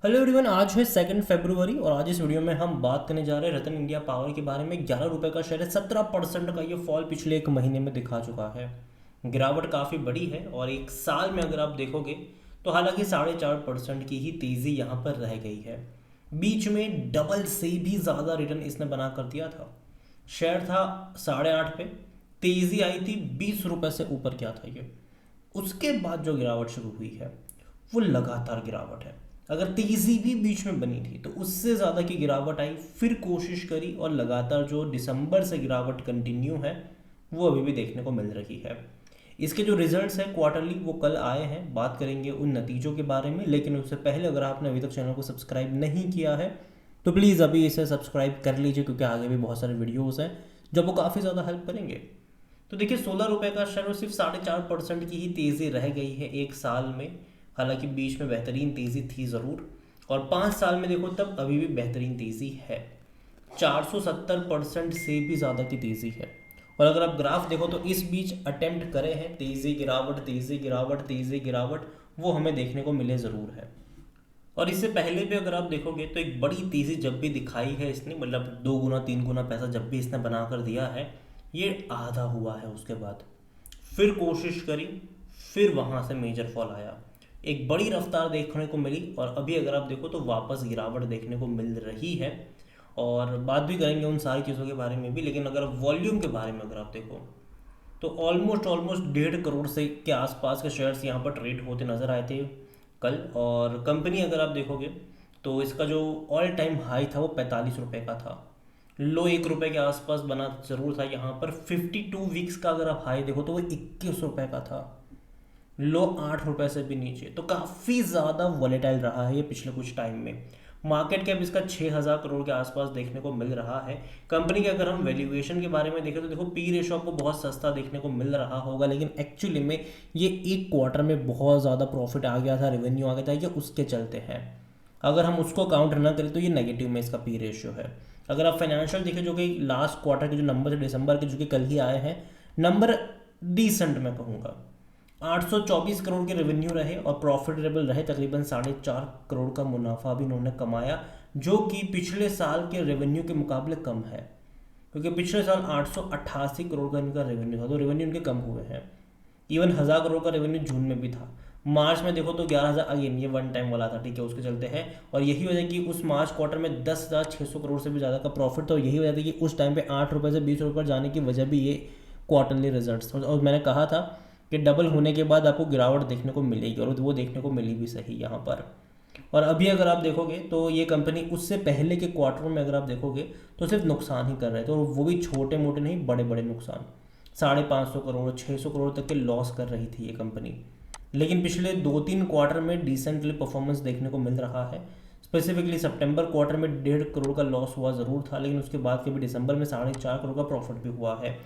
Hello everyone, आज है 2 फरवरी और आज इस वीडियो में हम बात करने जा रहे हैं रतन इंडिया पावर के बारे में। 11 रुपये का शेयर है, 17% का ये फॉल पिछले एक महीने में दिखा चुका है। गिरावट काफ़ी बड़ी है और एक साल में अगर आप देखोगे तो हालांकि 4.5% की ही तेज़ी यहाँ पर रह गई है। बीच में डबल से भी ज़्यादा रिटर्न इसने बना कर दिया था। शेयर था 8.5 पे, तेज़ी आई थी 20 रुपये से ऊपर क्या था ये। उसके बाद जो गिरावट शुरू हुई है वो लगातार गिरावट है। अगर तेज़ी भी बीच में बनी थी तो उससे ज़्यादा की गिरावट आई, फिर कोशिश करी और लगातार जो दिसंबर से गिरावट कंटिन्यू है वो अभी भी देखने को मिल रही है। इसके जो रिजल्ट्स हैं क्वार्टरली वो कल आए हैं, बात करेंगे उन नतीजों के बारे में। लेकिन उससे पहले अगर आपने अभी तक चैनल को सब्सक्राइब नहीं किया है तो प्लीज़ अभी इसे सब्सक्राइब कर लीजिए, क्योंकि आगे भी बहुत सारे वीडियोज़ हैं जो आपको काफ़ी ज़्यादा हेल्प करेंगे। तो देखिए 16 रुपये का शेयर और सिर्फ 4.5% की ही तेज़ी रह गई है एक साल में। हालांकि बीच में बेहतरीन तेज़ी थी ज़रूर, और 5 साल में देखो तब अभी भी बेहतरीन तेज़ी है। 470% से भी ज़्यादा की तेज़ी है। और अगर आप ग्राफ देखो तो इस बीच अटेम्प्ट करे हैं तेज़ी गिरावट तेज़ी गिरावट तेज़ी गिरावट, वो हमें देखने को मिले ज़रूर है। और इससे पहले भी अगर आप देखोगे तो एक बड़ी तेज़ी जब भी दिखाई है इसने, मतलब 2 गुना 3 गुना पैसा जब भी इसने बना कर दिया है, ये आधा हुआ है। उसके बाद फिर कोशिश करी, फिर वहाँ से मेजर फॉल आया, एक बड़ी रफ्तार देखने को मिली और अभी अगर आप देखो तो वापस गिरावट देखने को मिल रही है। और बात भी करेंगे उन सारी चीज़ों के बारे में भी। लेकिन अगर वॉल्यूम के बारे में अगर आप देखो तो ऑलमोस्ट ऑलमोस्ट 1.5 करोड़ से के आसपास के शेयर्स यहाँ पर ट्रेड होते नज़र आए थे कल। और कंपनी अगर आप देखोगे तो इसका जो ऑल टाइम हाई था वो 45 रुपये का था। लो 1 रुपये के आसपास बना जरूर था यहाँ पर। 52 वीक्स का अगर आप हाई देखो तो वो 21 रुपये का था। लो 8 रुपये से भी नीचे, तो काफ़ी ज़्यादा वॉलेटाइल रहा है ये पिछले कुछ टाइम में। मार्केट कैप इसका 6,000 करोड़ के आसपास देखने को मिल रहा है। कंपनी के अगर हम वैल्यूएशन के बारे में देखें तो देखो पी रेशो आपको बहुत सस्ता देखने को मिल रहा होगा, लेकिन एक्चुअली में ये एक क्वार्टर में बहुत ज़्यादा प्रॉफिट आ गया था, रेवेन्यू आ गया था, ये उसके चलते हैं। अगर हम उसको काउंट ना करें तो ये नेगेटिव में इसका पी रेशियो है। अगर आप फाइनेंशियल देखें जो कि लास्ट क्वार्टर के जो नंबर थे दिसंबर के, जो कि कल ही आए हैं, नंबर डिसेंट मैं कहूँगा। 824 करोड़ के रेवेन्यू रहे और प्रॉफिटेबल रहे, तकरीबन 4.5 करोड़ का मुनाफा भी इन्होंने कमाया, जो कि पिछले साल के रेवेन्यू के मुकाबले कम है। क्योंकि पिछले साल 888 करोड़ का इनका रेवेन्यू था, तो रेवेन्यू इनके कम हुए हैं। इवन 1,000 करोड़ का रेवेन्यू जून में भी था। मार्च में देखो तो 11,000, अगेन ये वन टाइम वाला था, ठीक है, उसके चलते है। और यही वजह कि उस मार्च क्वार्टर में 10,600 करोड़ से भी ज़्यादा का प्रॉफिट था, और यही वजह थी कि उस टाइम पे 8 रुपये से 20 रुपये पर जाने की वजह भी ये क्वार्टरली रिजल्ट्स। और मैंने कहा था कि डबल होने के बाद आपको गिरावट देखने को मिलेगी, और वो देखने को मिली भी सही यहाँ पर। और अभी अगर आप देखोगे तो ये कंपनी उससे पहले के क्वार्टर में अगर आप देखोगे तो सिर्फ नुकसान ही कर रहे थे, और वो भी छोटे मोटे नहीं, बड़े बड़े नुकसान। 550 करोड़ 600 करोड़ तक के लॉस कर रही थी ये कंपनी। लेकिन पिछले 2-3 क्वार्टर में डिसेंटली परफॉर्मेंस देखने को मिल रहा है। स्पेसिफिकली सितंबर क्वार्टर में 1.5 करोड़ का लॉस हुआ ज़रूर था, लेकिन उसके बाद के भी दिसंबर में 4.5 करोड़ का प्रॉफिट भी हुआ है।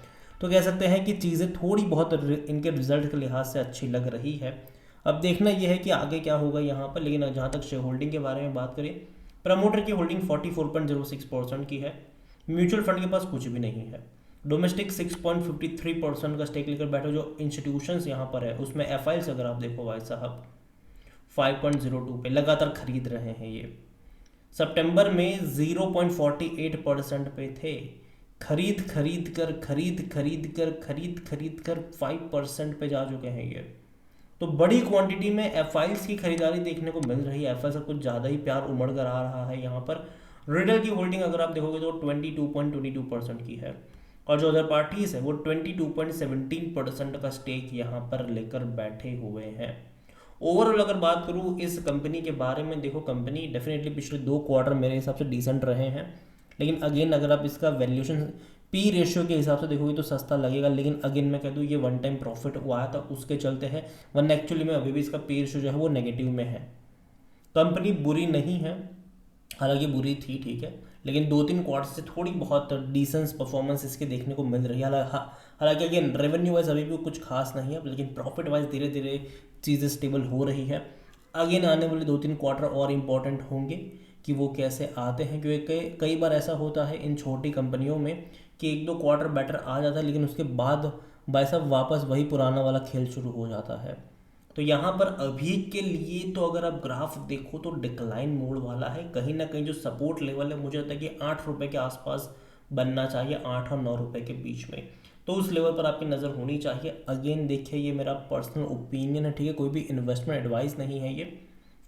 तो कह सकते हैं कि चीज़ें थोड़ी बहुत इनके रिजल्ट के लिहाज से अच्छी लग रही है। अब देखना यह है कि आगे क्या होगा यहाँ पर। लेकिन जहाँ तक शेयर होल्डिंग के बारे में बात करें, प्रमोटर की होल्डिंग 44.06% की है। म्यूचुअल फंड के पास कुछ भी नहीं है। डोमेस्टिक 6.53% का स्टेक लेकर बैठे जो इंस्टीट्यूशंस यहाँ पर है, उसमें एफ अगर आप देखो भाई साहब 5.02 पे लगातार खरीद रहे हैं ये। सितंबर में 0.48% पे थे। खरीद खरीद कर खरीद खरीद कर खरीद खरीद कर 5% पे जा चुके हैं ये। तो बड़ी क्वांटिटी में एफ की खरीदारी देखने को मिल रही है। एफ कुछ ज़्यादा ही प्यार उमड़ कर आ रहा है यहाँ पर। रिडल की होल्डिंग अगर आप देखोगे तो 22.22% की है, और जो अदर पार्टीज है वो 22.17% का स्टेक यहाँ पर लेकर बैठे हुए हैं। ओवरऑल अगर बात करूँ इस कंपनी के बारे में, देखो कंपनी डेफिनेटली पिछले 2 क्वार्टर मेरे हिसाब से डिसेंट रहे हैं। लेकिन अगेन अगर आप इसका वैल्यूएशन पी रेशियो के हिसाब से देखोगे तो सस्ता लगेगा। लेकिन अगेन मैं कह दूँ ये वन टाइम प्रॉफिट हुआ था, उसके चलते है, वरना एक्चुअली में अभी भी इसका पी रेशियो जो है वो नेगेटिव में है। कंपनी बुरी नहीं है, हालांकि बुरी थी, ठीक है, लेकिन 2-3 क्वार्टर से थोड़ी बहुत डिसेंस परफॉर्मेंस इसके देखने को मिल रही है। हालांकि अगेन रेवेन्यू वाइज अभी भी कुछ खास नहीं है, लेकिन प्रॉफिट वाइज धीरे धीरे चीज़ें स्टेबल हो रही है। अगेन आने वाले 2-3 क्वार्टर और इम्पॉर्टेंट होंगे कि वो कैसे आते हैं, क्योंकि कई बार ऐसा होता है इन छोटी कंपनियों में कि 1-2 क्वार्टर बेटर आ जाता है, लेकिन उसके बाद भाई साहब वापस वही पुराना वाला खेल शुरू हो जाता है। तो यहाँ पर अभी के लिए तो अगर आप ग्राफ देखो तो डिक्लाइन मोड वाला है, कहीं ना कहीं जो सपोर्ट लेवल है मुझे लगता है कि 8 रुपये के आसपास बनना चाहिए, 8 और 9 रुपये के बीच में। तो उस लेवल पर आपकी नज़र होनी चाहिए। अगेन देखिए ये मेरा पर्सनल ओपिनियन है, ठीक है, कोई भी इन्वेस्टमेंट एडवाइस नहीं है ये।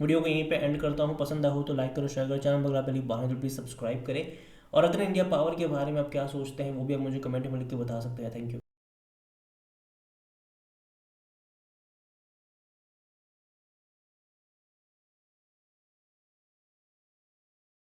वीडियो को यहीं पे एंड करता हूँ। पसंद आया हो तो लाइक करो, शेयर करो, चैनल पर आप पहले बाहर तो प्लीज़ सब्सक्राइब करें। और अगर इंडिया पावर के बारे में आप क्या सोचते हैं वो भी आप मुझे कमेंट में लिख के बता सकते हैं। Thank you.